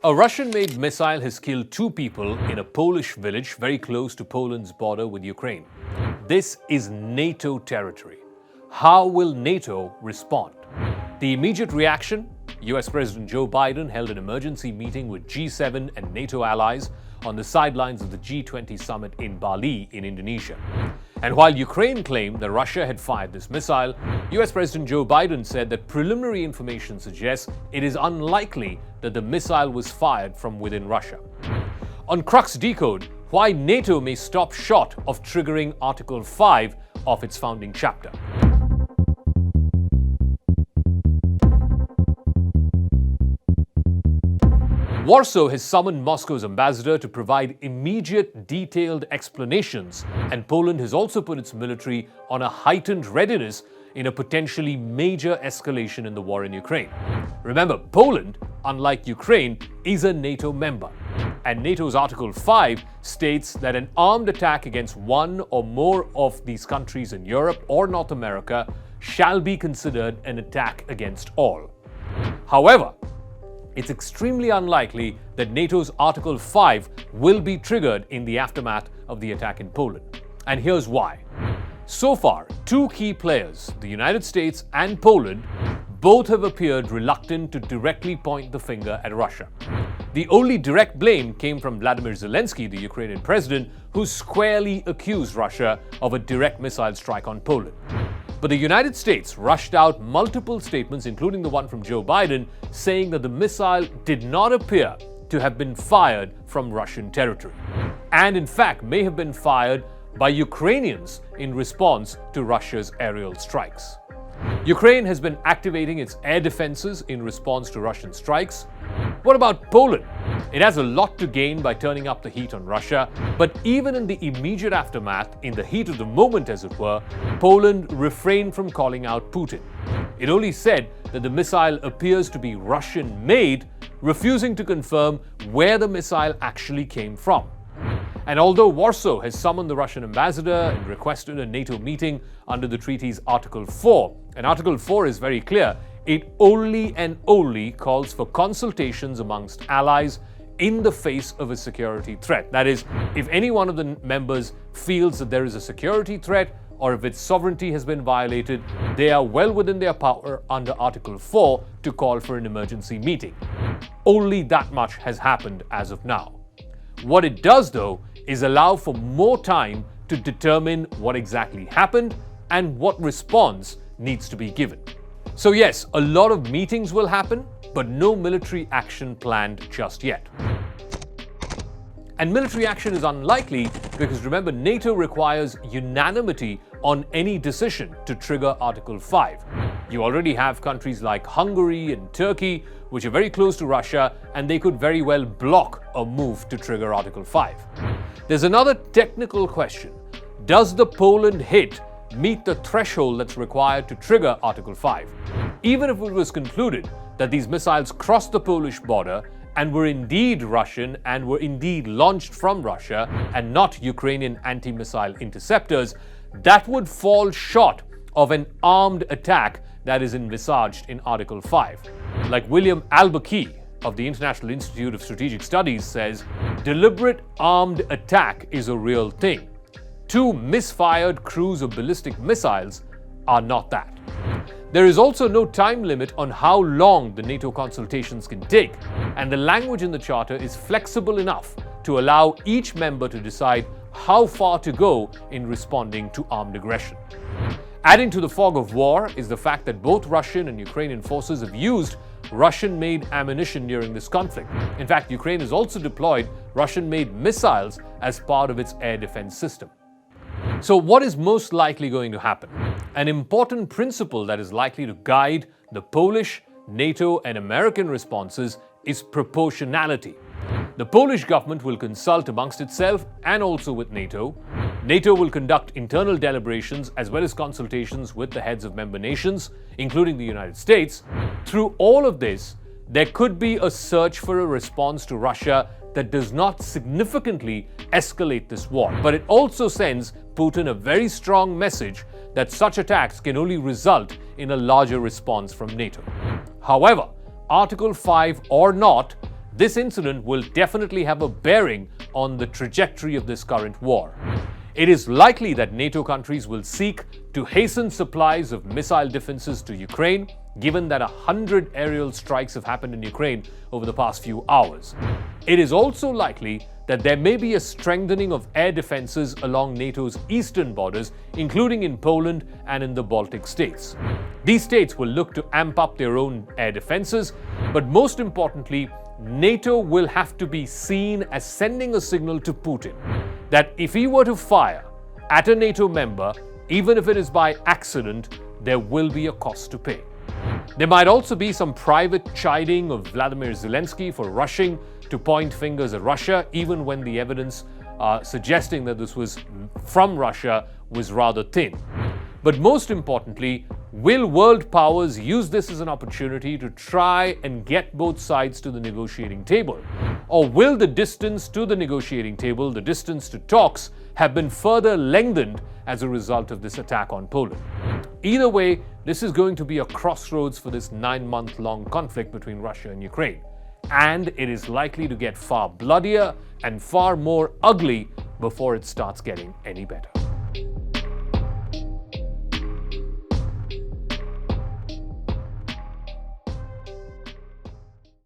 A Russian-made missile has killed 2 people in a Polish village very close to Poland's border with Ukraine. This is NATO territory. How will NATO respond? The immediate reaction? US President Joe Biden held an emergency meeting with G7 and NATO allies on the sidelines of the G20 summit in Bali in Indonesia. And while Ukraine claimed that Russia had fired this missile, US President Joe Biden said that preliminary information suggests it is unlikely that the missile was fired from within Russia. On Crux Decode, why NATO may stop short of triggering Article 5 of its founding chapter. Warsaw has summoned Moscow's ambassador to provide immediate, detailed explanations, and Poland has also put its military on a heightened readiness in a potentially major escalation in the war in Ukraine. Remember, Poland, unlike Ukraine, is a NATO member, and NATO's Article 5 states that an armed attack against one or more of these countries in Europe or North America shall be considered an attack against all. However, it's extremely unlikely that NATO's Article 5 will be triggered in the aftermath of the attack in Poland. And here's why. So far, 2 key players, the United States and Poland, both have appeared reluctant to directly point the finger at Russia. The only direct blame came from Vladimir Zelensky, the Ukrainian president, who squarely accused Russia of a direct missile strike on Poland. But the United States rushed out multiple statements, including the one from Joe Biden, saying that the missile did not appear to have been fired from Russian territory, and in fact may have been fired by Ukrainians in response to Russia's aerial strikes. Ukraine has been activating its air defenses in response to Russian strikes. What about Poland? It has a lot to gain by turning up the heat on Russia, but even in the immediate aftermath, in the heat of the moment as it were, Poland refrained from calling out Putin. It only said that the missile appears to be Russian-made, refusing to confirm where the missile actually came from. And although Warsaw has summoned the Russian ambassador and requested a NATO meeting under the treaty's Article 4, and Article 4 is very clear, it only and only calls for consultations amongst allies in the face of a security threat. That is, if any one of the members feels that there is a security threat or if its sovereignty has been violated, they are well within their power under Article 4 to call for an emergency meeting. Only that much has happened as of now. What it does, though, is allow for more time to determine what exactly happened and what response needs to be given. So yes, a lot of meetings will happen, but no military action planned just yet. And military action is unlikely because remember, NATO requires unanimity on any decision to trigger Article 5. You already have countries like Hungary and Turkey, which are very close to Russia, and they could very well block a move to trigger Article 5. There's another technical question. Does the Poland hit meet the threshold that's required to trigger Article 5? Even if it was concluded that these missiles crossed the Polish border and were indeed Russian and were indeed launched from Russia and not Ukrainian anti-missile interceptors, that would fall short of an armed attack that is envisaged in Article 5. Like William Albuquerque of the International Institute of Strategic Studies says, deliberate armed attack is a real thing. 2 misfired crews of ballistic missiles are not that. There is also no time limit on how long the NATO consultations can take, and the language in the Charter is flexible enough to allow each member to decide how far to go in responding to armed aggression. Adding to the fog of war is the fact that both Russian and Ukrainian forces have used Russian-made ammunition during this conflict. In fact, Ukraine has also deployed Russian-made missiles as part of its air defense system. So what is most likely going to happen? An important principle that is likely to guide the Polish, NATO, and American responses is proportionality. The Polish government will consult amongst itself and also with NATO. NATO will conduct internal deliberations as well as consultations with the heads of member nations, including the United States. Through all of this, there could be a search for a response to Russia that does not significantly escalate this war. But it also sends Putin a very strong message that such attacks can only result in a larger response from NATO. However, Article 5 or not, this incident will definitely have a bearing on the trajectory of this current war. It is likely that NATO countries will seek to hasten supplies of missile defenses to Ukraine, given that 100 aerial strikes have happened in Ukraine over the past few hours. It is also likely that there may be a strengthening of air defenses along NATO's eastern borders, including in Poland and in the Baltic states. These states will look to amp up their own air defenses, but most importantly, NATO will have to be seen as sending a signal to Putin that if he were to fire at a NATO member, even if it is by accident, there will be a cost to pay. There might also be some private chiding of Vladimir Zelensky for rushing to point fingers at Russia, even when the evidence suggesting that this was from Russia was rather thin. But most importantly, will world powers use this as an opportunity to try and get both sides to the negotiating table? Or will the distance to the negotiating table, the distance to talks, have been further lengthened as a result of this attack on Poland? Either way, this is going to be a crossroads for this 9-month-long conflict between Russia and Ukraine. And it is likely to get far bloodier and far more ugly before it starts getting any better.